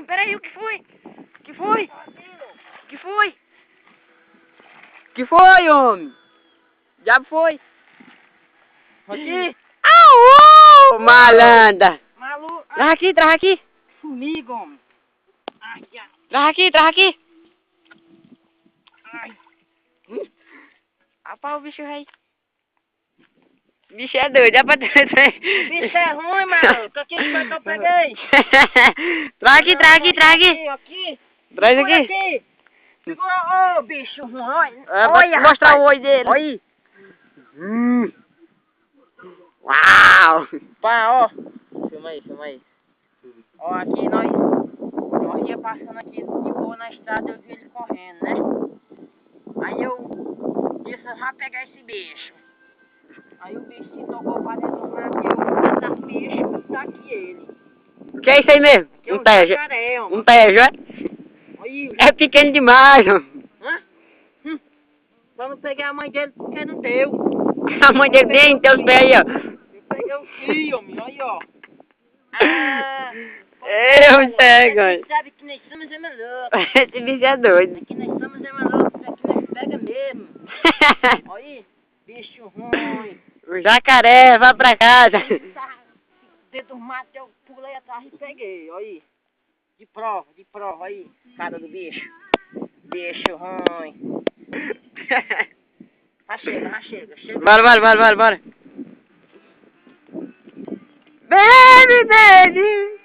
peraí, o que foi? O que foi? O que foi? O que foi, homem? Já foi. Aqui. Au! Malandra. Maluco. Traz aqui. Formiga, homem. Ai, Traz aqui. ai. Rapaz, o bicho aí. O bicho é doido, é pra trazer. O bicho é ruim, maluco. Aqui foi que eu peguei. Traz aqui. Aqui. Traz Segura aqui. aqui. Segura, ô, bicho ruim. Olha, Vou mostrar o olho dele. Olha aí. Uau! Pá, ó. Filma aí. Ó, aqui nós ia passando aqui de boa na estrada, eu vi ele correndo, né? Aí eu disse, eu vou pegar esse bicho. Aí o bicho se tocou pra dentro do mato e eu bicho, tá aqui ele. Que é isso aí mesmo? Que é Um tejo. jacaré, Um tejo, é? Aí, É pequeno demais, homem. hã? Só não peguei a mãe dele porque não deu. A mãe dele nem tem os pés aí, ó. Eu peguei o fio, homem, aí, ó. Ah, Eu pego. a gente sabe que nós somos é maluco. Esse bicho é doido. Que nós somos é maluco, que nós pega mesmo. Aí, bicho ruim. O jacaré, vai pra casa. Dentro do mato eu pulei atrás e peguei, aí. De prova, aí. Cara do bicho. Bicho ruim. Chega. Bora. Baby.